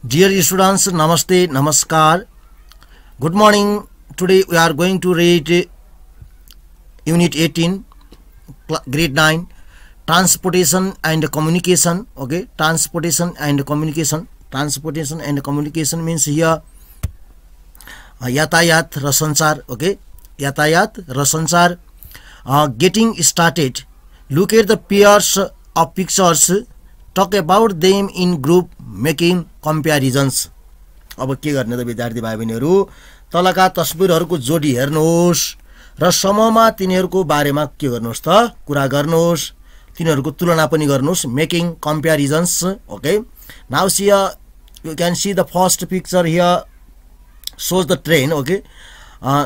Dear students, Namaste, Namaskar. Good morning. Today we are going to read Unit 18, Grade 9, Transportation and Communication. Okay, Transportation and Communication. Transportation and Communication means here यातायात र सञ्चार. Okay, यातायात र सञ्चार. Getting started. Look at the pairs of pictures. Talk about them in group, making comparisons. अब के गर्ने त विद्यार्थी भाइ बहिनीहरु, तलका तस्बिरहरुको जोडी हेर्नुहोस् र समूहमा तिनीहरुको बारेमा के गर्नुहोस् त कुरा गर्नुहोस्, तिनीहरुको तुलना पनि गर्नुहोस्, making comparisons. Okay, now see you can see the first picture here shows the train. Okay,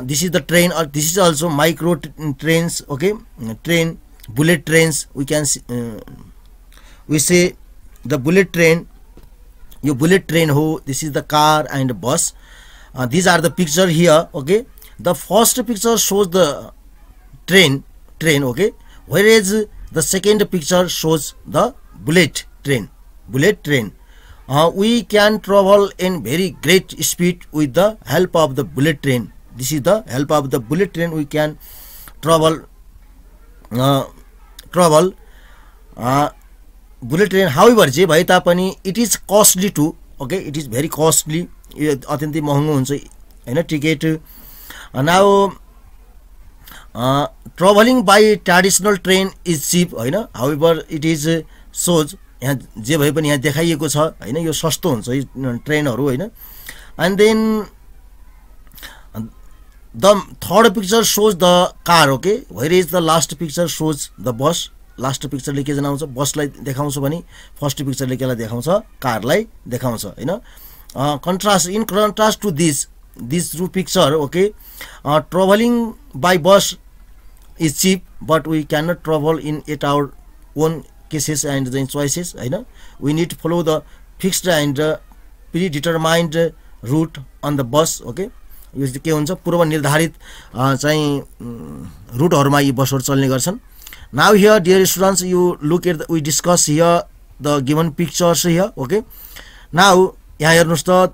this is the train, or this is also micro trains. Okay, train, bullet trains. We can see, we say the bullet train. You bullet train ho, this is the car and bus. These are the picture here. Okay, the first picture shows the train. Okay, whereas the second picture shows the bullet train. We can travel in very great speed with the help of the bullet train. This is the help of the bullet train. We can travel bullet train. However, je bhai tapani it is costly too. Okay, it is very costly. Atyantai महँगो हुन्छ हैन ticket. Now traveling by traditional train is cheap हैन. However, it is shows यहाँ जे भए पनि यहाँ देखाइएको छ हैन, यो सस्तो हुन्छ यो ट्रेनहरु हैन. And then the third picture shows the car. Okay, whereas the last picture shows the bus. Last picture ले के जनाउँछ, बसलाई देखाउँछ भने फर्स्ट पिक्चर ले केलाई देखाउँछ, कारलाई देखाउँछ हैन. Contrast, in contrast to these two picture. Okay, traveling by bus is cheap, but we cannot travel in at our own cases and the choices हैन. We need to follow the fixed and predetermined route on the bus. Okay, यो के हुन्छ, पूर्व निर्धारित चाहिँ रुटहरुमा यी बसहरु चल्ने गर्छन्. Now here, dear students, you look at we discuss here the given pictures here. Okay, now यहाँ हेर्नुस् त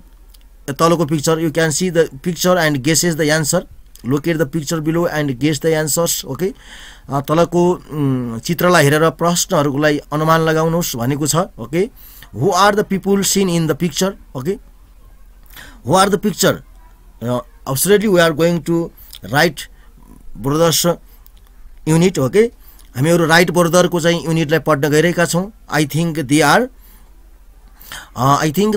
तलको picture, you can see the picture and guesses the answer. Look at the picture below and guess the answers. Okay, तलको चित्रलाई हेरेर प्रश्नहरुलाई अनुमान लगाउनुस् भनेको छ. Okay, who are the people seen in the picture? Okay, who are the picture? Absolutely, we are going to Wright brothers unit. Okay, हामीहरु Wright brother को चाहिँ युनिटलाई पढ्न गइरहेका छौं. I think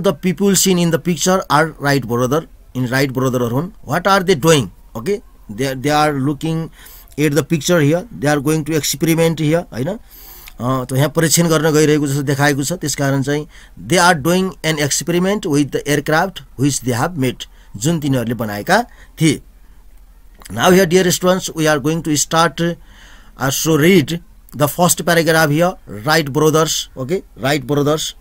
the people seen in the picture are Wright brother. In Wright brother हुन्. What are they doing? Okay, they are looking at the picture here. They are going to experiment here हैन. त यहाँ परीक्षण गर्न गइरहेको जस्तो देखाएको छ. त्यसकारण चाहिँ they are doing an experiment with the aircraft which they have made. जुन तिनीहरुले बनाएका थिए. Now here, dear students, we are going to start. So read the first paragraph here. Wright brothers. Okay, Wright brothers.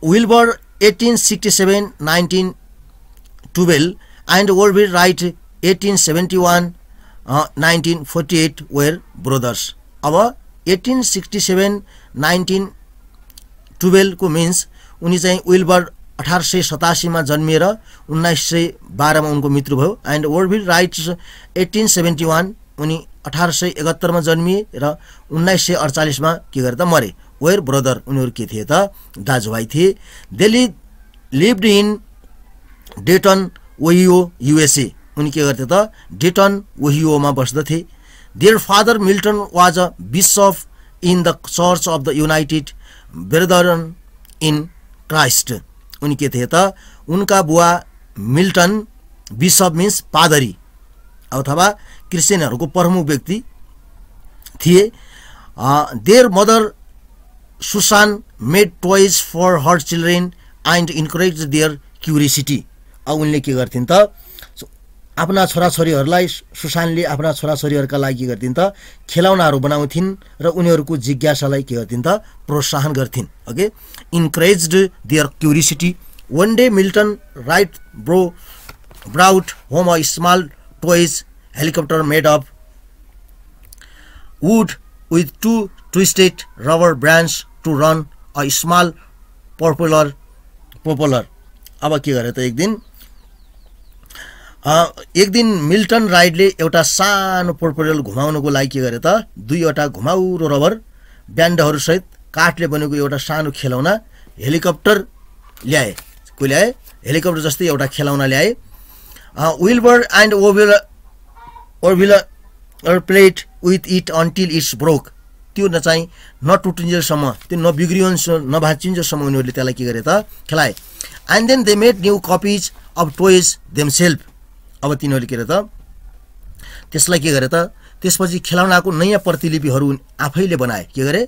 Wilbur 1867, 1912, and Orville Wright 1871, 1948 were brothers. अब 1867, 1912 को means उनी चाहिँ Wilbur 1887 मा जन्मिएर 1912 मा उनको मृत्यु भयो. And Orville Wright 1871 उनी 1871 मा जन्मिए र 1948 मा के गरे त मरे. वेयर ब्रदर, उनीहरु के थिए त दाजुभाइ थिए. They lived in Dayton Ohio USA. उनी के गर्थे त डेटन ओहियो मा बस्दथे. Their father Milton was a bishop in the church of the United Brethren in Christ. उनी के थिए त उनका बुवा मिल्टन, बिशप मीन्स पादरी अथवा क्रिश्चियनहरुको प्रमुख व्यक्ति थिए. Their mother Susan made toys for her children and encourage their curiosity. अब उनले के गर्थिन् त आफ्ना छोराछोरीहरुलाई, सुसानले आफ्ना छोराछोरीहरुका लागि के गर्थिन् त खेलौनाहरु बनाउँथिन् र उनीहरुको जिज्ञासालाई के गर्थिन् त प्रोत्साहन गर्थिन्. Okay, encouraged their curiosity. One day Milton Wright brought home a small toys helicopter made of wood with two twisted rubber bands to run a small propeller popular. अब के गरे त एक दिन मिल्टन राइटले एउटा सानो पोर्टफोलियो घुमाउनको लागि के गरे त दुईवटा घुमाउरो रबर ब्यान्डहरू सहित काठले बनेको एउटा सानो खेलौना हेलिकप्टर ल्याए। को ल्याए? हेलिकप्टर जस्तै एउटा खेलौना ल्याए। Wilbur and Orville played with it until it's broke. त्यो चाहिँ नटुटिन्जेलसम्म, त्यो नभाँचिन्जेलसम्म उनीहरूले त्यसलाई के गरे त खेलाए। And then they made new copies of toys themselves. अब तिनीहरूले के गरे त त्यसलाई के गरे त त्यसपछि खेलौनाको नयाँ प्रतिलिपिहरू आफैले बनाए। के गरे?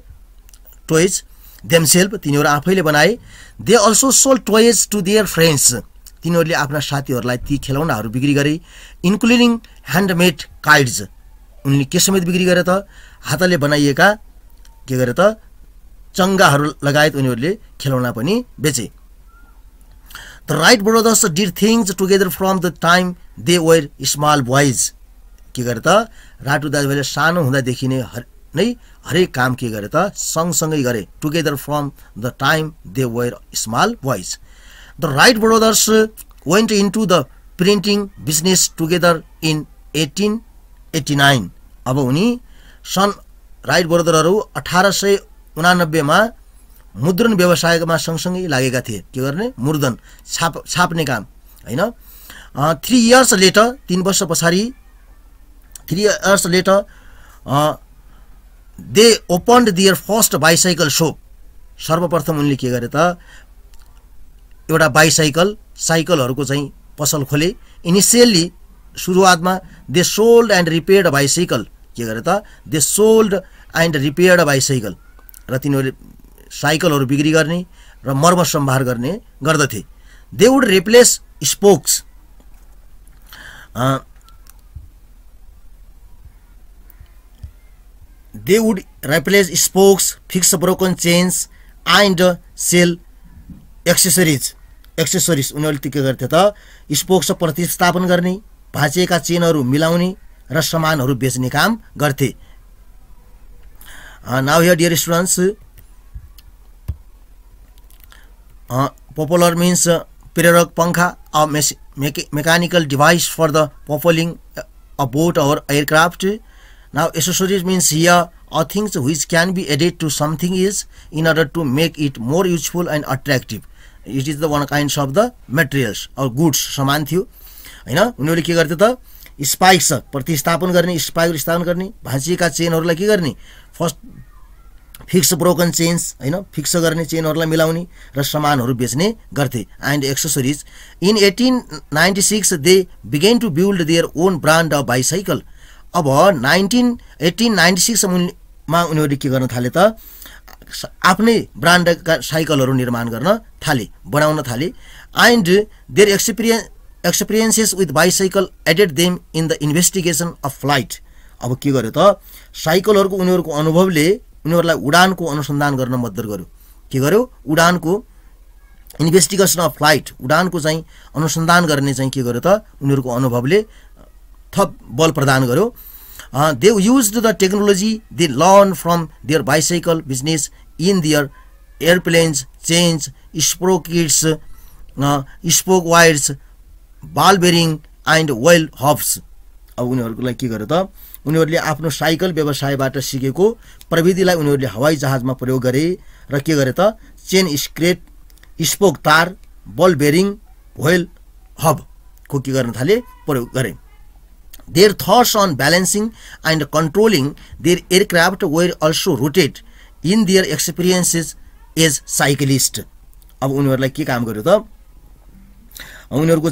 टोइज देमसेल्फ, तिनीहरू आफैले बनाए। They also sold toys to their friends. तिनीहरूले आफ्ना साथीहरूलाई ती खेलौनाहरू बिक्री गरे, इन्क्लुडिङ ह्यान्डमेड काइट्स। उनले के समेत बिक्री गरे त हातले बनाइएका के गरे त चङ्गाहरू लगायत उनीहरूले खेलौना पनि बेचे। The Wright brothers did things together from the time they were small boys. के गरे त राटु दाजुभाइले सानो हुँदादेखि नै हरेक काम के गरे त सँगसँगै गरे। Together from the time they were small boys. The Wright brothers went into the printing business together in 1889. अब उनी सन् राइट ब्रदरहरू 1889 मा मुद्रण व्यवसायमा सँगसँगै लागेका थिए। के गर्ने? मुद्रण छाप्ने काम हैन। 3 years later 3 वर्ष पछाडि 3 years later they opened their first bicycle shop. सर्वप्रथम उनले के गरे त एउटा साइकलहरूको चाहिँ पसल खोले। इनिशियली सुरुवातमा they sold and repaired bicycle. के गरे त they sold and repaired bicycle. र तिनीहरूले साइकलहरू बिक्री गर्ने र मर्म सम्भार गर्ने गर्दथे। They would replace spokes. They would replace spokes, fix broken chains and sale accessories. उनीहरूले के गर्थे त स्पोक्स प्रतिस्थापन गर्ने, भाँचिएका चेनहरू मिलाउने र सामानहरू बेच्ने काम गर्थे। Now here dear students, propeller means प्रेरक पंखा, a mechanical device for the propelling a boat or aircraft. Now accessories means here are things which can be added to something is in order to make it more useful and attractive. It is the one kinds of the materials or goods. सामान थियो हैन। उनीहरूले के गर्थे त spikes प्रतिस्थापन गर्ने, spike स्थापन गर्ने, भाँचिएका चेनहरूलाई के गर्ने, फर्स्ट फिक्स ब्रोकन चेन्स हैन, फिक्स गर्ने चेनहरूलाई मिलाउने र सामानहरू बेच्ने गर्थे। And accessories in 1896 they began to build their own brand of bicycle. अब 1896 मा उनीहरूले के गर्न थाले त आफ्नै ब्रान्डका साइकलहरू निर्माण गर्न थाले, बनाउन थाले। And their experiences with bicycle aided them in the investigation of flight. अब के गर्यो त साइकलहरूको उनीहरूको अनुभवले उनीहरूलाई उडानको अनुसन्धान गर्न मद्दत गर्यो। के गर्यो? उडानको इन्भेस्टिगेसन अफ फ्लाइट, उडानको चाहिँ अनुसन्धान गर्ने चाहिँ के गर्यो त उनीहरूको अनुभवले थप बल प्रदान गर्यो। They used the technology they learn from their bicycle business in their airplanes, chains, sprockets, spoke wires, ball bearing and wheel hubs. अब उनीहरूलाई के गर्यो त उनीहरूले आफ्नो साइकल व्यवसायबाट सिकेको प्रविधिलाई उनीहरूले हवाई जहाजमा प्रयोग गरे र के गरे त चेन स्क्रेट, स्पोक तार, बल बेरिङ, व्हेल हब को के गर्न थाले? प्रयोग गरे। Their thoughts on balancing and controlling their aircraft were also rooted in their experiences as cyclist. अब उनीहरूलाई के काम गर्यो त उनीहरूको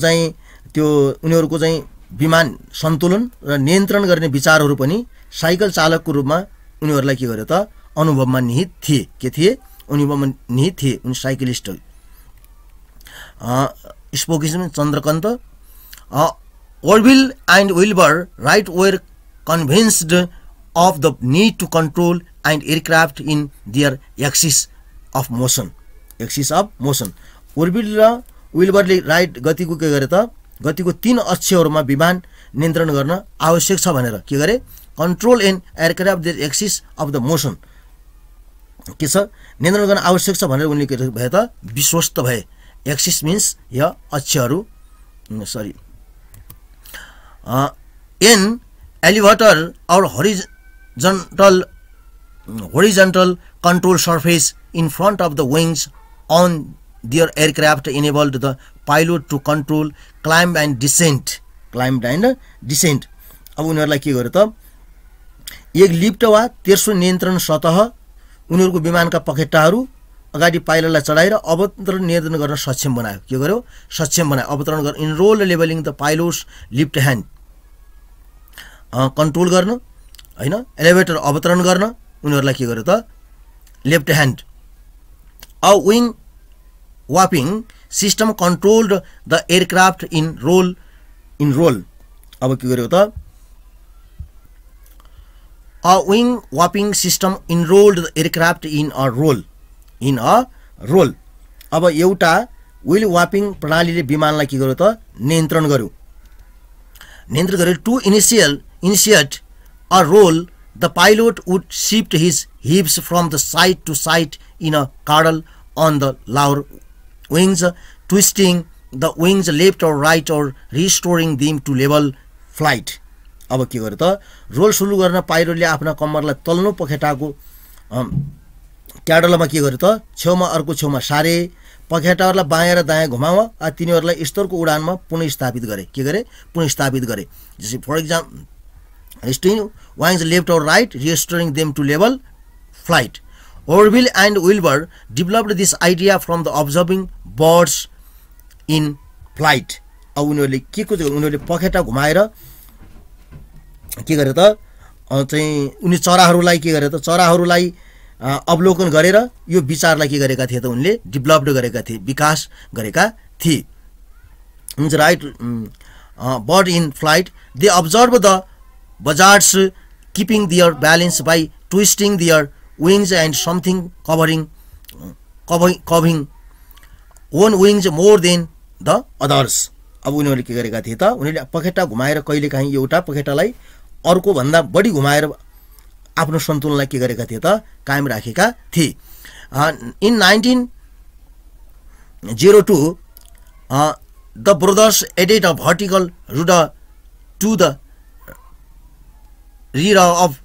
चाहिँ विमान सन्तुलन र नियन्त्रण गर्ने विचारहरू पनि साइकल चालकको रूपमा उनीहरूलाई के गर्यो त अनुभवमा निहित थिए। के थिए? अनुभवमा निहित थिए उनी साइक्लिस्ट। स्पोकिज्म Chandrakant. Orville and Wilbur Wright were convinced of the need to control and aircraft in their axis of motion. Axis of motion. Orville र विल्बरले राइट गतिको के गरे त गतिको 3 अक्षहरूमा विमान नियन्त्रण गर्न आवश्यक छ भनेर के गरे? Control and aircraft their axis of the motion के छ नियन्त्रण गर्न आवश्यक छ भनेर उनले के भए त विश्वस्त भए। एक्सिस मिन्स या अक्षहरू सरी एन एलिभेटर और horizontal control surface in front of the wings on their aircraft enabled the pilot to control climb and descent. अब उनीहरुलाई के गर्यो त एक लिफ्ट वा तेर्सो नियन्त्रण सतह उनीहरुको विमानका पखेटाहरू अगाडि पाइलटलाई चढाएर अवतरण नियन्त्रण गर्न सक्षम बनायो के गर्यो सक्षम बनायो अवतरण गर्न in roll leveling the pilots lift hand control गर्न हैन एलिभेटर अवतरण गर्न उनीहरुलाई के गर्यो त left hand a wing warping system controlled the aircraft in roll अब के गर्यो त a wing warping system enrolled the aircraft in a roll अब एउटा wheel warping प्रणालीले विमानलाई के गर्यो त नियन्त्रण गर्यो to initiate a roll the pilot would shift his hips from the side to side in a caudal on the lower wings, twisting the wings left or right or restoring them to level flight. अब के गर्यो त role सुरु गर्न पाइलटले आफ्ना कम्मरलाई तल्लो पखेटाको क्याडलमा के गर्यो त छेउमा अर्को छेउमा सारे पखेटाहरुलाई बायाँ र दायाँ घुमाव तिनीहरुलाई स्तरको उडानमा पुनर्स्थापित गरे के गरे पुनर्स्थापित गरे जस्तै for example restoring wings left or right restoring them to level flight. Orville and Wilbur developed this idea from the observing birds in flight. अब उनीहरुले के को उनीहरुले पखेटा घुमाएर के गरे त चाहिँ उनी चराहरुलाई के गरे त चराहरुलाई अवलोकन गरेर यो विचारलाई के गरेका थिए त उनले डेभलप्ड गरेका थिए विकास गरेका थिए means right bird in flight they observe the buzzards keeping their balance by twisting their wings and something covering one wings more than the others. अब उनीहरुले के गरेका थिए त उनीले पखेटा घुमाएर कहिलेकाहीँ एउटा पखेटालाई अर्को भन्दा बढी घुमाएर आफ्नो सन्तुलनलाई के गरेका थिए त कायम राखेका थिए. In 1902 the brothers added a vertical rudder to the rear of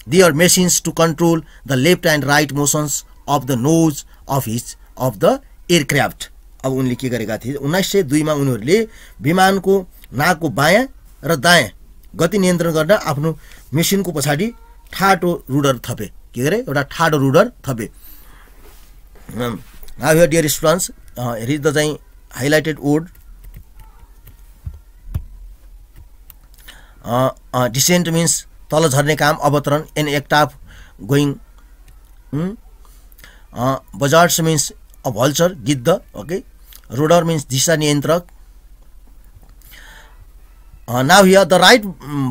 their machines to control the left and right motions of the nose of the aircraft. अब उनले के गरेका थिए 1902 मा उनीहरुले विमानको नाकको बायाँ र दायाँ गति नियन्त्रण गर्न आफ्नो मेसिनको पछाडी ठाडो रुडर थपे के गरे एउटा ठाडो रुडर थपे. Now here dear students here is the चाहिँ highlighted word descent means तल झर्ने काम अवतरण an act of going buzzards means a vulture गिद्ध okay rudder means दिशा नियन्त्रक. Now here the Wright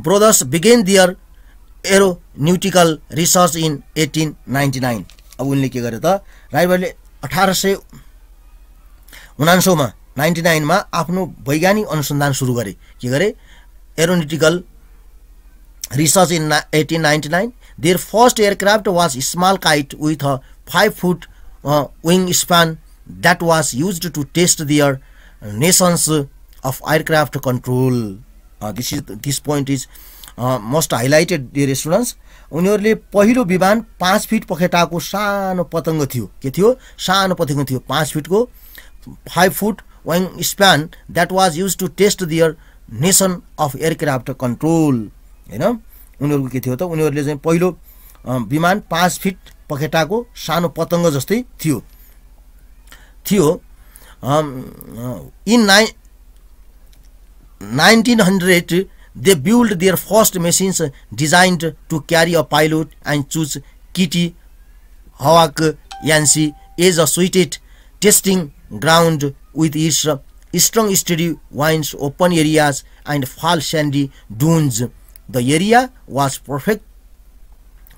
brothers began their aeronautical research in 1899. अब उनले के गरे त राइट ब्रदरले 1899 मा 99 मा आफ्नो वैज्ञानिक अनुसन्धान सुरु गरे के गरे aeronautical research in 1899. Their first aircraft was a small kite with a 5-foot wingspan that was used to test their notions of aircraft control. This point is most highlighted dear students. उनीहरुले पहिलो विमान 5 fit पखेटाको सानो पतंग थियो के थियो सानो पतंग थियो 5 फिटको 5-foot wingspan that was used to test their notion of aircraft control. हैन उनीहरुको के थियो त उनीहरुले चाहिँ पहिलो विमान 5 फिट पखेटाको सानो पतंग जस्तै थियो in 1900 they built their first machines designed to carry a pilot and choose Kitty Hawk Yancey as a suited testing ground with its strong steady winds, open areas and fall sandy dunes. The area was perfect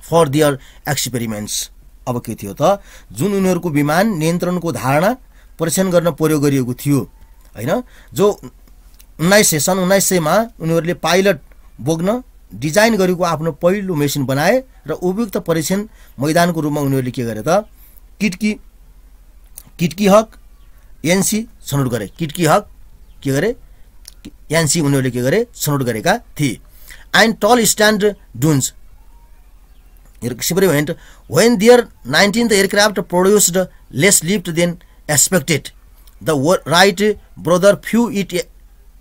for their experiments. अब के थियो त जुन उनीहरुको विमान नियन्त्रणको धारणा परीक्षण गर्न प्रयोग गरिएको थियो हैन जो 1900 मा उनीहरुले पाइलट बोक्न डिजाइन गरेको आफ्नो पहिलो मेसिन बनाए र उपयुक्त परीक्षण मैदानको रूपमा उनीहरुले के गरे त किटकी हक एनसी छनौट गरे, किटकी हक के गरे एनसी उनीहरूले के गरे छनौट गरेका थिए। एन्ड टल stand डुन्स went when their 19th aircraft produced less lift than expected. The Wright brother flew it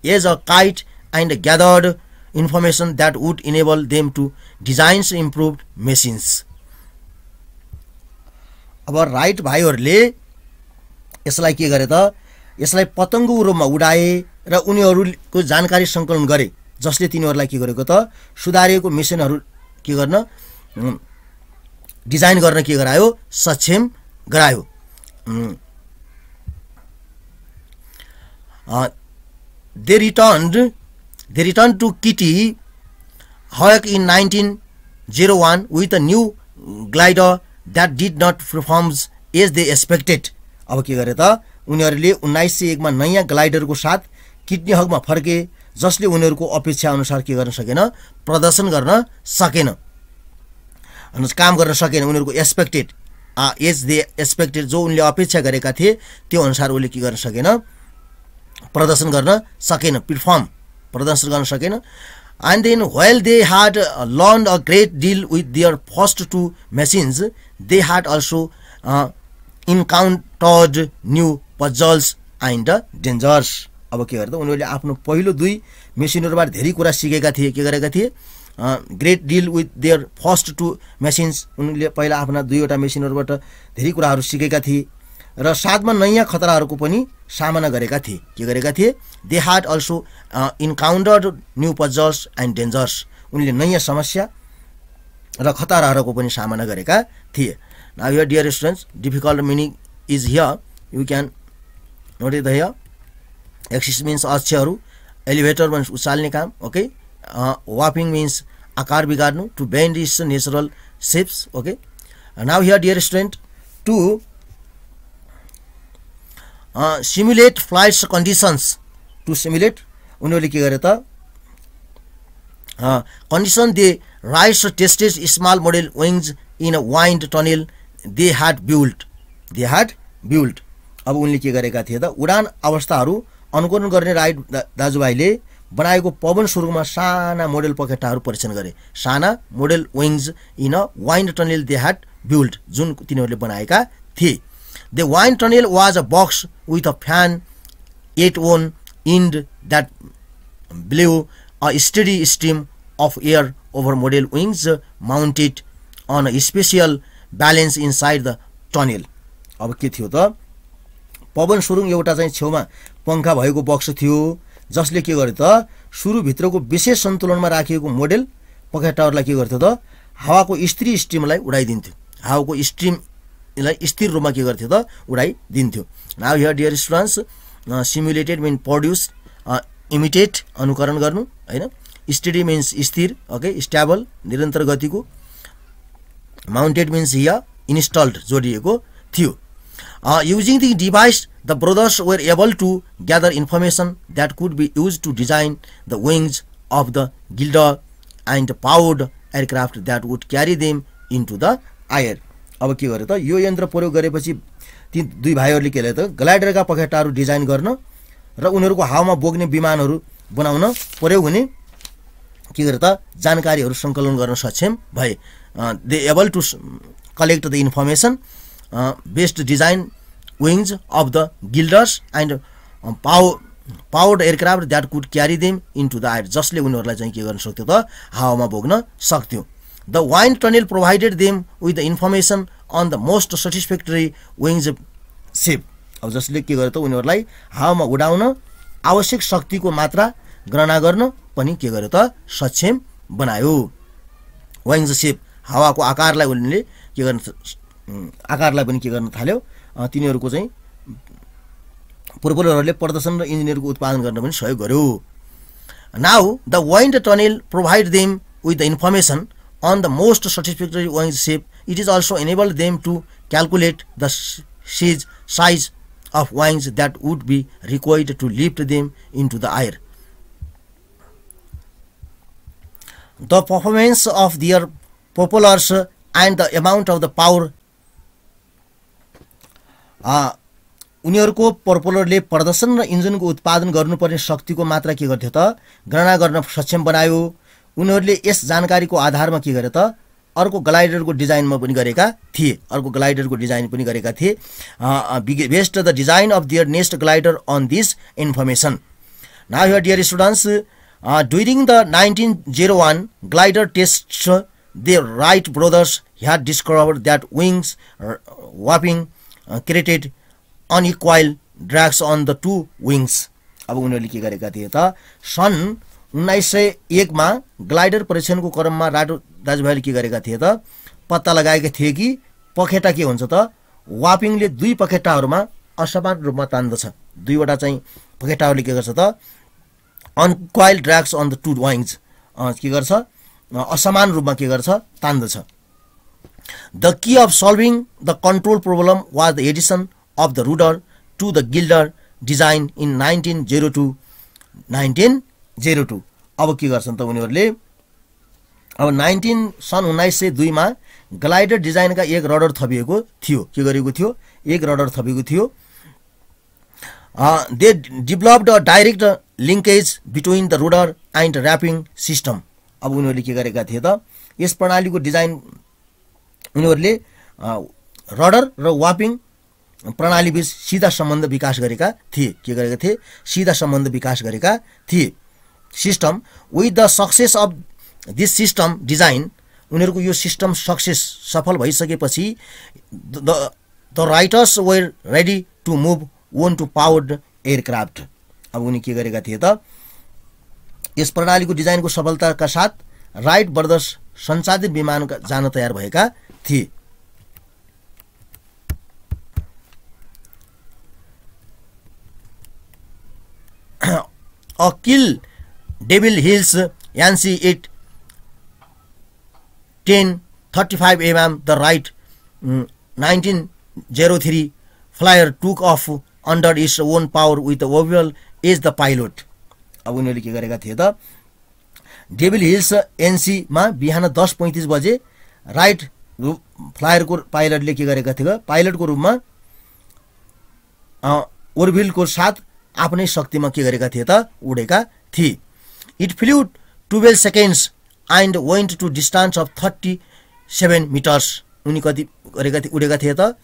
as a kite and gathered information that would enable them to design improved machines. अब right भाइहरूले यसलाई के गरे त, यसलाई पतंगको रूपमा उडाए र उनीहरूको जानकारी संकलन गरे, जसले तिनीहरूलाई के गरेको त सुधारिएको मिशनहरू के गर्न डिजाइन गर्न के गरायो, सक्षम गरायो। They returned to Kitty Hawk in 1901 with a new glider that did not perform as they expected. अब के गरे त उनीहरूले 1901 मा नयाँ ग्लाइडरको साथ किडनी हकमा फर्के, जसले उनीहरूको अपेक्षा अनुसार के गर्न सकेन, प्रदर्शन गर्न सकेन, काम गर्न सकेन। उनीहरूको एक्सपेक्टेड एज दे एक्सपेक्टेड, जो उनले अपेक्षा गरेका थिए त्यो अनुसार उले के गर्न सकेन, प्रदर्शन गर्न सकेन, प्रदर्शन गर्न सकेन। And then while they had learned a great deal with their first two machines, they had also encountered new puzzles and dangers. अब के गर्दा उनीहरूले आफ्नो पहिलो दुई मेसिनहरुबाट धेरै कुरा सिकेका थिए, के गरेका थिए, great deal with their first two machines, उनीहरूले पहिला आफ्ना दुईवटा मेसिनहरुबाट धेरै कुराहरू सिकेका थिए र साथमा नयाँ खतराहरूको पनि सामना गरेका थिए। के गरेका थिए, they had also encountered new puzzles and dangers, उनले नयाँ समस्या र खतराहरूको पनि सामना गरेका थिए। Now here dear students, difficult meaning is here, you can note it here. Axis means अक्षरहरू, एलिभेटर मिन्स उचाल्ने काम, ओके, वापिङ मिन्स आकार बिगार्नु, to bend is natural shapes, okay. Now here dear student, to simulate flights conditions, to simulate उनीहरूले के गरे त condition, they Wrights tested small model wings in a wind tunnel they had build. अब उनले के गरेका थिए त, उडान अवस्थाहरू अनुकरण गर्ने राइट दाजुभाइले बनाएको पवन सुरुङमा साना मोडल पखेटाहरू परीक्षण गरे, साना model wings in a wind tunnel they had build, जुन तिनीहरूले बनाएका थिए। The wind tunnel was a box with a fan at one end that blew a steady stream of air over model wings mounted on a special balance inside the tunnel. अब के थियो त, पवन सुरुङ एउटा चाहिँ छेउमा पंखा भएको बक्स थियो, जसले के गर्यो त सुरु भित्रको विशेष सन्तुलनमा राखिएको मोडल पखेटाहरूलाई के गर्थ्यो त, हावाको स्थिर स्ट्रिमलाई उडाइदिन्थ्यो, हावाको स्ट्रिम यसलाई स्थिर रूपमा के गर्थ्यो त उडाइदिन्थ्यो। Now here dear students, simulated mean produce, imitate अनुकरण गर्नु हैन, स्टेडी मिन्स स्थिर, ओके, स्टेबल निरन्तर गतिको, माउन्टेड मिन्स हियर इन्स्टल्ड जोडिएको थियो। Using the device the brothers were able to gather information that could be use to design the wings of the glider and powered aircraft that would carry them into the air. अब के गर्यो त, यो यन्त्र प्रयोग गरेपछि ती दुई भाइहरूले के गरे त, ग्लाइडरका पखेटाहरू डिजाइन गर्न र उनीहरूको हावामा बोक्ने विमानहरू बनाउन प्रयोग हुने के गरे त जानकारीहरू सङ्कलन गर्न सक्षम भए। They able to collect the information based design wings of the gliders and powered aircraft that could carry them into the air, जसले उनीहरूलाई चाहिँ के गर्न सक्थ्यो त हावामा बोक्न सक्थ्यो। The wind tunnel provided them with the information on the most satisfactory wings shape. अब जसले के गर्यो त उनीहरूलाई हावामा उडाउन आवश्यक शक्तिको मात्रा गणना गर्न पनि के गर्यो त सक्षम बनायो। विङ्स शेप, हावाको आकारलाई उनले के गर्न, आकारलाई पनि के गर्न थाल्यो, तिनीहरूको चाहिँ प्रोपेलरहरूले प्रदर्शन र इन्जिनियरको उत्पादन गर्न पनि सहयोग गर्यो। Now the wind tunnel provide them with the information on the most satisfactory wing shape. It is also enabled them to calculate the size of wings that would be required to lift them into the air. The performance of their propellers and the amount of the power उनीहरूको प्रोपेलरले प्रदर्शन र इन्जिनको उत्पादन गर्नुपर्ने शक्तिको मात्रा के गर्थ्यो त गणना गर्न सक्षम बनायो। उनीहरूले यस जानकारीको आधारमा के गरे त अर्को ग्लाइडरको डिजाइनमा पनि गरेका थिए based the design of their next glider on this information. Now here dear students, during the 1901 glider tests, the Wright brothers had discovered that wings warping created unequal drags on the two wings. अब उनीहरूले के गरेका थिए त सन् 1901 मा glider परीक्षणको क्रममा राइट दाजुभाइले के गरेका थिए त पत्ता लगाएका थिए कि पखेटा के हुन्छ त वापिङले दुई पखेटाहरुमा असमान रूपमा तान्दछ। दुईवटा चाहिँ पखेटाहरुले के गर्छ त unequal drags on the two wings के गर्छ असमान रूपमा के गर्छ तान्दछ। The key of solving the control problem was the addition of the rudder to the glider design in 1902। अब के गर्छन् त उनीहरूले अब सन् 1902 मा ग्लाइडर डिजाइनका एक रडर थपिएको थियो। के गरेको थियो? एक रडर थपिएको थियो। They developed a direct linkage between the rudder and wrapping system. अब उनीहरूले के गरेका थिए त यस प्रणालीको डिजाइन उनीहरूले रडर र वापिङ प्रणाली बीच सीधा सम्बन्ध विकास गरेका थिए। के गरेका थिए? सीधा सम्बन्ध विकास गरेका थिए। System with the success of this system design, उनीहरूको यो सिस्टम सफल भइसकेपछि the Wrights were ready to move on to powered aircraft. अब उनी के गरेका थिए त यस प्रणालीको डिजाइनको सफलताका साथ राइट ब्रदर्स सञ्चालित विमान जान तयार भएका थिए। A kill Devil Hills Yancey at 10:35 am the Wright 1903 flyer took off under its own power with the oval as the pilot. अब उनीहरूले के गरेका थिए त डेभिल हिल्स एनसी मा बिहान 10:35 बजे राइट फ्लायरको पाइलटले के गरेका थिए? पाइलटको रूपमा ओर्बिलको साथ आफ्नै शक्तिमा के गरेका थिए त उडेका थिए। It flew 12 seconds and went to distance of 37 meters. उनी कति गरेका थिए? उडेका थिए त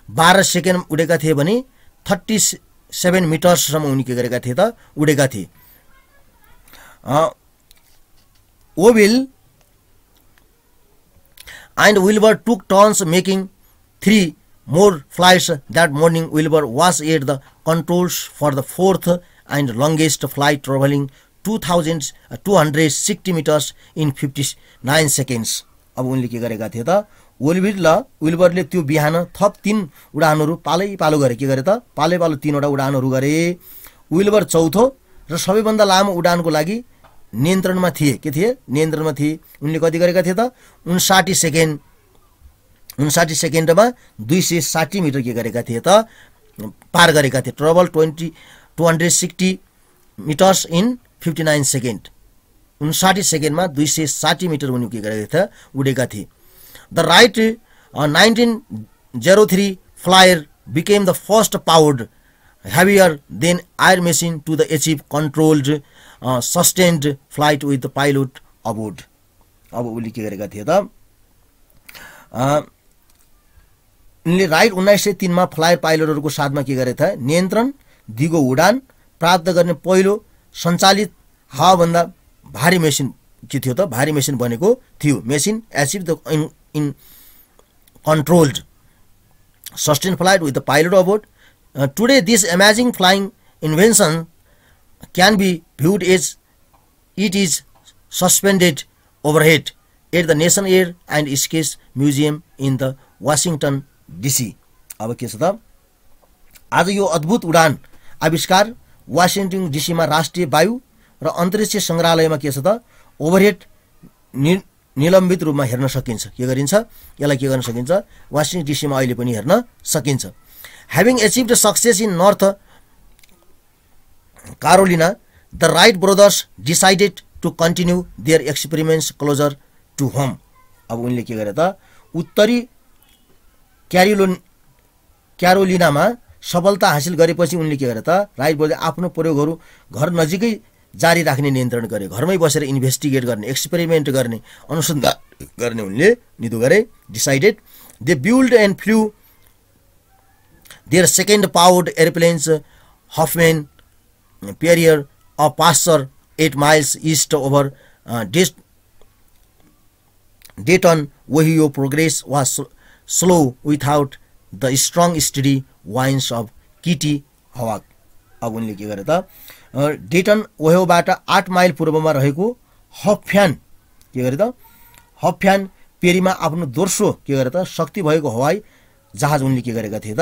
12 सेकेन्ड उडेका थिए भने 37 मिटर्ससम्म उनी के गरेका थिए त उडेका थिए। Oville and Wilbur took turns making 3 more flights that morning. Wilbur was at the controls for the 4th and longest flight, traveling 2,260 meters in 59 seconds. अब उनले के गरेका थिए त विल्बरले त्यो बिहान थप 3 उडानहरू पालो गरे। के गरे त पालो 3वटा उडानहरू गरे। विल्बर चौथो र सबैभन्दा लामो उडानको लागि नियन्त्रणमा थिए। के थिए? नियन्त्रणमा थिए। उनले कति गरेका थिए त 59 सेकेन्डमा 260 मिटर के गरेका थिए त पार गरेका थिए। Trouble 260 metres in 59 second. 59 सेकेन्डमा 260 मिटर उनी के गरेका थिए? उडेका थिए। The Wright 1903 flyer became the first powered, heavier than air machine to the achieve controlled, sustained flight with the pilot aboard. अब उनले के गरेका थिए त उनले राइट 1903 मा फ्लायर पाइलटहरूको साथमा के गरेका थिए? नियन्त्रण दिगो उडान प्राप्त गर्ने पहिलो सञ्चालित हावाभन्दा भारी मेसिन के थियो त? भारी मेसिन बनेको थियो। Machine achieve the in controlled sustained flight with the pilot aboard. Today this amazing flying invention can be viewed as it is suspended overhead at the National Air and Space Museum in the Washington DC. अब के छ त आज यो अद्भुत उडान आविष्कार Washington DC मा राष्ट्रिय वायु र अन्तरिक्ष संग्रहालयमा के छ त ओभरहेड निलम्बित रूपमा हेर्न सकिन्छ। के गरिन्छ? यसलाई के गर्न सकिन्छ? वाशिंगटन डीसी मा अहिले पनि हेर्न सकिन्छ। Having achieved success in North Carolina, the Wright brothers decided to continue their experiments closer to home. अब उनले के गरे त उत्तरी क्यारोलिनामा सफलता हासिल गरेपछि उनले के गरे त राइट बोले आफ्नो प्रयोगहरू घर नजिकै जारी राख्ने नियन्त्रण गरे घरमै बसेर इन्भेस्टिगेट गर्ने एक्सपेरिमेन्ट गर्ने अनुसन्धान गर्ने उनले निधो गरे decided they build and flew their second powered airplanes Huffman Prairie a pasture 8 miles east over Dayton, Ohio. Progress was slow without the strong steady winds of Kitty Hawk. अब उनले के गरे त डेटन ओहियोबाट 8 माइल पूर्वमा रहेको हफम्यान के गरे त हफम्यान पेरीमा आफ्नो दोस्रो के गरे त शक्ति भएको हवाई जहाज उनले के गरेका थिए त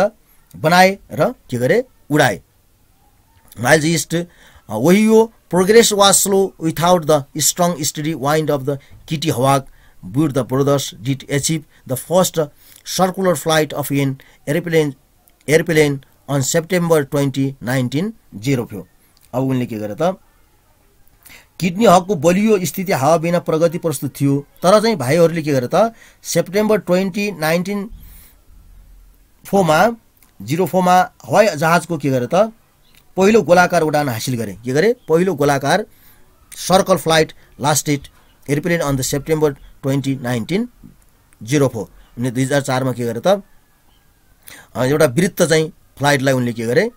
बनाए र के गरे उडाए miles east Ohio progress was slow without the strong steady wind of the Kitty Hawk, but the brothers did achieve the first circular flight of an airplane on September 20, 1904. अब उनले के गरे त किडनी हकको बलियो स्थिति हावा बिना प्रगति प्रस्तुत थियो तर चाहिँ भाइहरूले के गरे त सेप्टेम्बर 20, 1904 मा 04 मा हवाई जहाजको के गरे त पहिलो गोलाकार उडान हासिल गरे के गरे पहिलो गोलाकार circle flight lasted airplane on the September 20, 1904 उनले 2004 मा के गरे त एउटा वृत्त चाहिँ फ्लाइटलाई उनले के गरे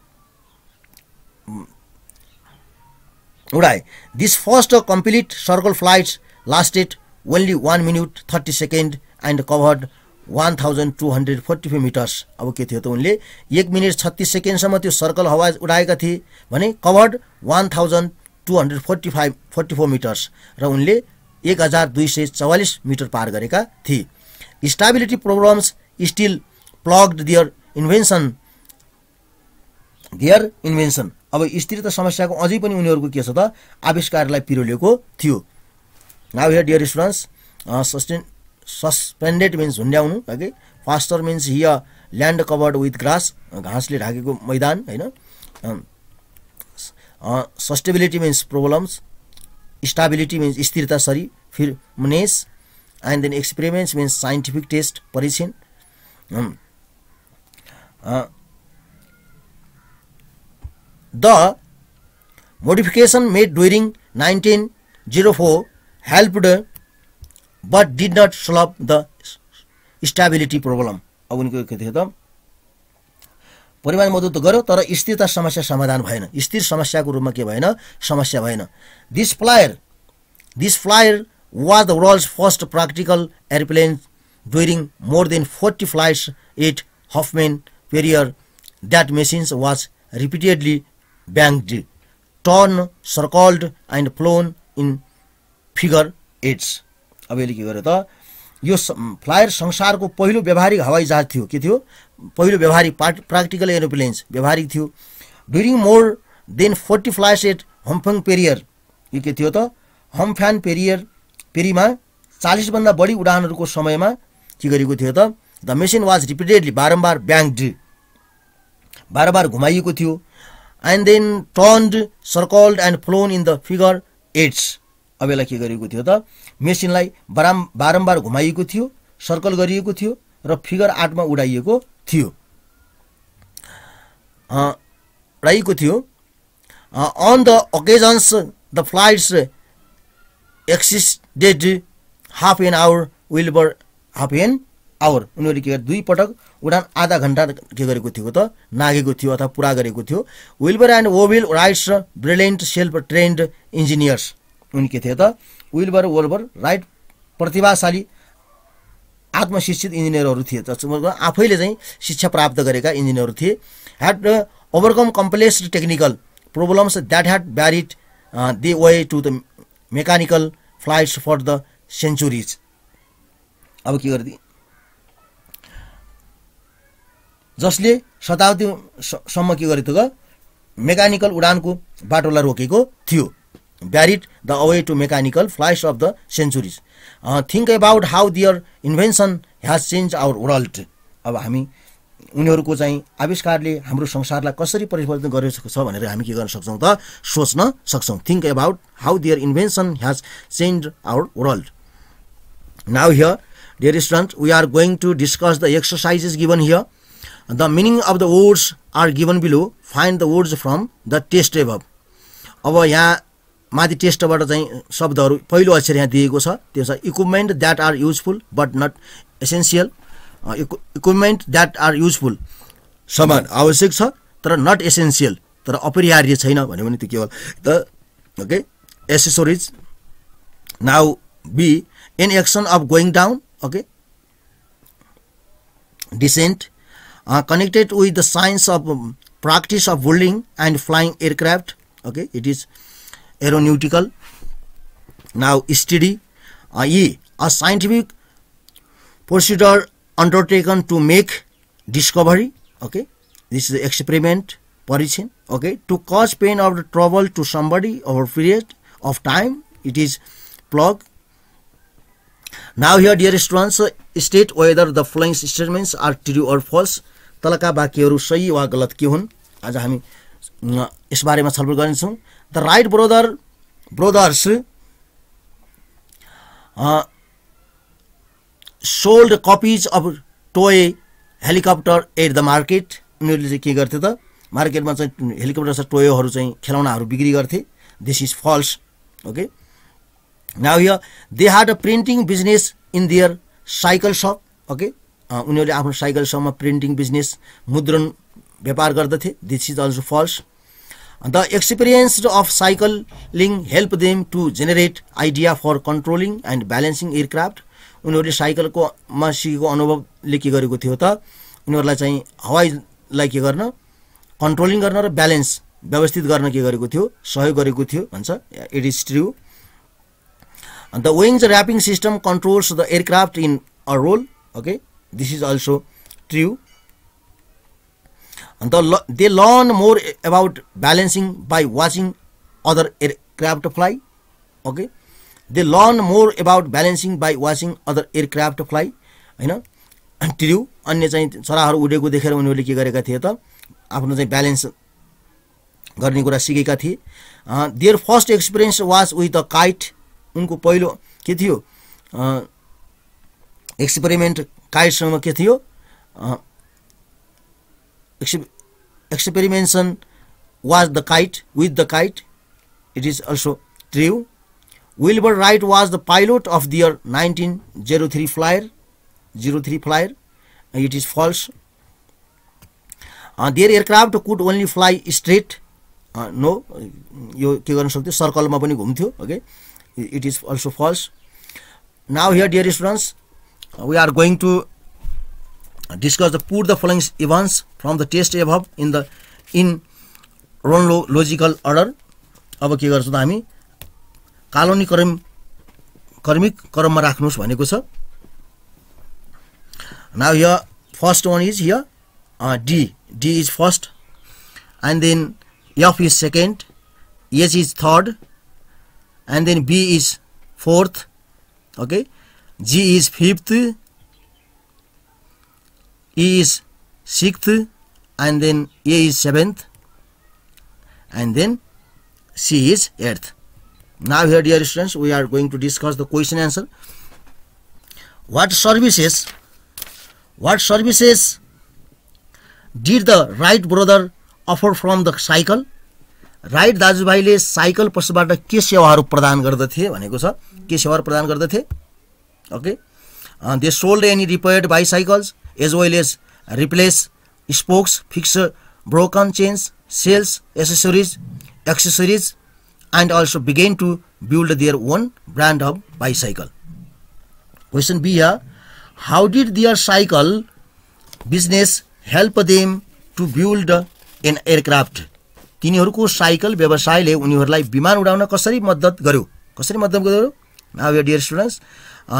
उडाए this first complete circle flights lasted only 1 minute 30 seconds and covered 1245 meters. अब के थियो त उनले 1 मिनेट 36 सेकेन्डसम्म त्यो सर्कल हवा उडाएका थिए भने कभर्ड 1244 मिटर्स र उनले 1244 मिटर पार गरेका थिए. Stability problems still plagued their invention अब स्थिरता समस्याको अझै पनि उनीहरूको के छ त आविष्कारलाई पिरोलेको थियो. Now here dear students suspended means झुन्ड्याउनु okay faster means here land covered with grass घाँसले ढाकेको मैदान हैन sustainability means problems stability means स्थिरता सरी फिर मुनेस and then experiments means scientific test परीक्षण The modification made during 1904 helped but did not solve the stability problem. अब उनको के थियो त परिमाण मद्दत गर्यो तर स्थिरता समस्या समाधान भएन स्थिर समस्याको रूपमा के भएन समस्या भएन. This flyer was the world's first practical airplane during more than 40 flights at Hoffman Perrier. That machines was repeatedly banked, torn, circled and flown in figure 8. अब यसले के गर्यो त यो फ्लायर संसारको पहिलो व्यावहारिक हवाई जहाज थियो के थियो पहिलो व्यावहारिक प्राक्टिकल एरोप्लेन्स व्यावहारिक थियो. During more than 40 flights at Huffman Prairie यो के थियो त हम्फान पेरीमा 40 भन्दा बढी उडानहरूको समयमा के गरेको थियो त द मेसिन वाज रिपिटेडली बारम्बार ब्याङ्क्ड बारम्बार घुमाइएको थियो. And then turned circled and flown in the figure 8. अब यसलाई के गरेको थियो त मेसिनलाई बारम्बार घुमाइएको थियो सर्कल गरिएको थियो र फिगर 8 मा उडाइएको थियो on the occasions the flights existed half an hour Wilbur half an hour उनीहरूले के गरे दुई पटक उडान आधा घण्टा के गरेको थियो त नागेको थियो अथवा पुरा गरेको थियो. Wilbur and Orville Wrights brilliant self trained engineers उनी के थिए त विल्बर वोल्बर राइट प्रतिभाशाली आत्मशिक्षित इन्जिनियरहरू थिए आफैले चाहिँ शिक्षा प्राप्त गरेका इन्जिनियरहरू थिए. Had overcome complex technical problems that had barred the way to the mechanical flights for the centuries. अब के गरिदिए जसले शताब्दीसम्म के गरेको थियो मेकानिकल उडानको बाटोलाई रोकेको थियो. Barred the away to mechanical flights of the centuries. Think about how their invention has change our world. अब हामी उनीहरूको चाहिँ आविष्कारले हाम्रो संसारलाई कसरी परिवर्तन गरेको छ भनेर हामी के गर्न सक्छौँ त सोच्न सक्छौँ. Think about how their invention has change our world. Now here dear students we are going to discuss the exercises given here. The meaning of the words are given below. Find the words from the text above. अब यहाँ माथि टेस्टबाट चाहिँ शब्दहरू पहिलो अक्षर यहाँ दिएको छ, त्यो छ equipment that are useful but not essential. Equipment that are useful सामान आवश्यक छ तर नट एसेन्सियल, तर अपरिहार्य छैन भन्यो भने त्यो केवल the okay accessories. Now be in action of going down, okay descent, connected with the science of practice of building and flying aircraft. Okay, it is aeronautical. Now study, E, a scientific procedure undertaken to make discovery. Okay, this is the experiment, परीक्षण. Okay, to cause pain or trouble to somebody over period of time, it is plug. Now here dear students, state whether the following statements are true or false. तलका वाक्यहरू सही वा गलत के हुन्, आज हामी यस बारेमा छलफल गर्नेछौँ. The Wright brothers sold copies of toy helicopter at the market. उनीहरूले चाहिँ के गर्थे त, मार्केटमा चाहिँ हेलिकप्टर र टोयहरू चाहिँ खेलौनाहरू बिक्री गर्थे. This is false. Okay. Now here they had a printing business in their cycle shop. Okay, उनीहरूले आफ्नो साइकल शपमा प्रिन्टिङ बिजनेस मुद्रण व्यापार गर्दथे. This is also false. The experience of cycling helped them to generate idea for controlling and balancing aircraft. उनीहरूले साइकलको मा सिकेको अनुभवले के गरेको थियो त, उनीहरूलाई चाहिँ हवाईलाई के गर्न, कन्ट्रोलिङ गर्न र ब्यालेन्स व्यवस्थित गर्न के गरेको थियो, सहयोग गरेको थियो भन्छ. It is true. And the wings wrapping system controls the aircraft in a roll. Okay, this is also true. And they learn more about balancing by watching other aircraft fly. Okay, they learn more about balancing by watching other aircraft fly. हैन, true. अन्य चाहिँ चराहरू उडेको देखेर उनीहरूले के गरेका थिए त, आफ्नो चाहिँ ब्यालेन्स गर्ने कुरा सिकेका थिए. Their first experience was with a kite. उनको पहिलो के थियो एक्सपेरिमेन्ट काइटसँग के थियो, एक्सपेरिमेन्सन was the kite, with the kite. It is also true. Wilbur Wright was the pilot of their 1903 flyer. It is false. Their aircraft could only fly straight. No, यो के गर्न सक्थ्यो, सर्कलमा पनि घुम्थ्यो. Okay, it is also false. Now here dear students, we are going to discuss put the following events from the text above in chronological order. अब के गर्छौं त हामी, कालोनी कर्मिक क्रममा राख्नुस् भनेको छ. Now here first one is here D is first, and then F is second, S is third, and then B is fourth. Okay, G is fifth, E is sixth, and then A is seventh, and then C is eighth. Now here dear students, we are going to discuss the question answer. What services did the Wright brother offer from the cycle? Right दाजुभाइले cycle पक्षबाट के सेवाहरू प्रदान गर्दथे भनेको छ, के सेवाहरू प्रदान गर्दथे. Okay, they sold any repaired bicycles as well as replace spokes, fix broken chains, sells accessories and also began to build their own brand of bicycle. Question B here, how did their cycle business help them to build an aircraft? तिनीहरूको cycle व्यवसायले उनीहरूलाई विमान उडाउन कसरी मद्दत गर्यो? Now dear students,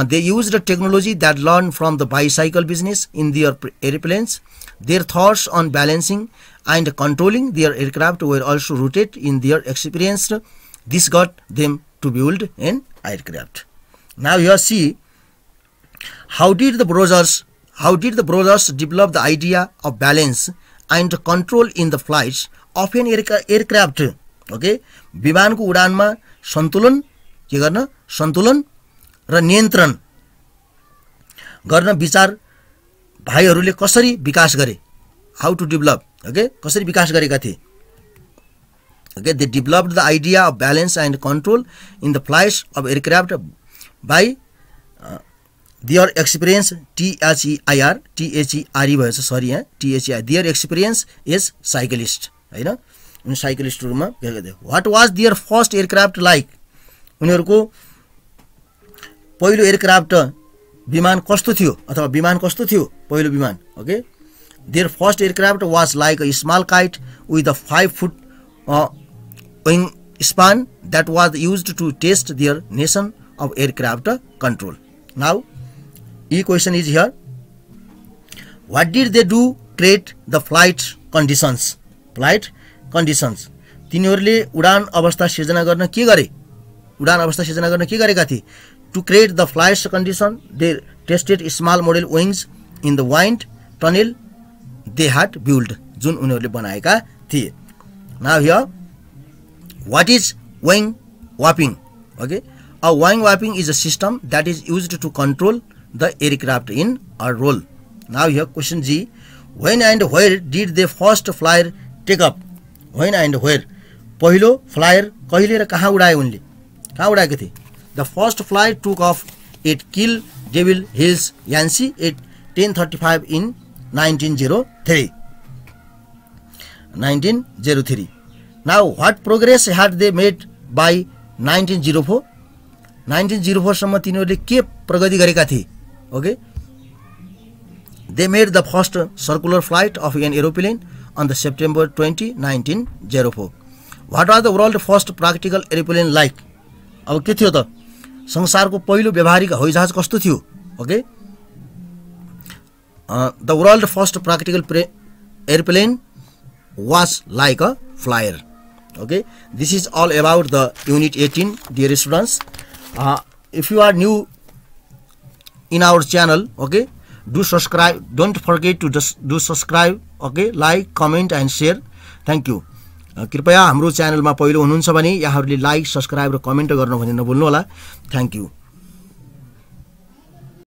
they used the technology that learned from the bicycle business in their airplanes. Their thoughts on balancing and controlling their aircraft were also rooted in their experience. This got them to build an aircraft. Now here see, how did the brothers develop the idea of balance and control in the flights of an aircraft? Okay, विमानको उडानमा सन्तुलन के गर्न, सन्तुलन र नियन्त्रण गर्न विचार भाइहरूले कसरी विकास गरे? हाउ टु डेभलप ओके कसरी विकास गरेका थिए okay they developed the idea of balance and control in the flights of aircraft by their experience THEIR भएछ सरी यहाँ THEIR their experience is cyclist हैन उनी साइक्लिस्ट रुममा भेटेका थिए what was their first aircraft like उनीहरुको पहिलो aircraft विमान कस्तो थियो अथवा विमान कस्तो थियो पहिलो विमान okay their first aircraft was like a small kite with a 5-foot wing span that was used to test their nation of aircraft control. Now, e question is here. What did they do create the flight conditions? Flight conditions. तिनीहरुले उडान अवस्था सिर्जना गर्न के गरे? उडान अवस्था सिर्जना गर्न के गरेका थिए? To create the flight condition, they tested small model wings in the wind tunnel they had built. जुन उनीहरुले बनाएका थिए. Now here, what is wing warping? Okay, a wing warping is a system that is used to control the aircraft in a roll. Now here question G, when and where did the first flyer take up? When and where? पहिलो flyer कहिले र कहाँ उडाए उनले? कहाँ उडाएका थिए? The first flyer took off at Kill Devil Hills, Yancey at 10:35 in 1903. 1903. Now, what progress had they made by 1904? 1904 सम्म तिनीहरुले के प्रगति गरेका थिए? Okay. They made the first circular flight of an aeroplane on the September 20, 1904. What was the world first practical aeroplane like? अब के थियो त? संसारको पहिलो व्यावहारिक हवाईजहाज कस्तो थियो? Okay. The world first practical airplane was like a flyer. Okay, this is all about the unit 18, dear students. If you are new in our channel, okay, do subscribe. Don't forget to do subscribe. Okay, like, comment and share. Thank you. कृपया हाम्रो च्यानलमा पहिलो हुनुहुन्छ भने यहाँहरुले like, subscribe र comment गर्न भने नभुल्नु होला. Thank you.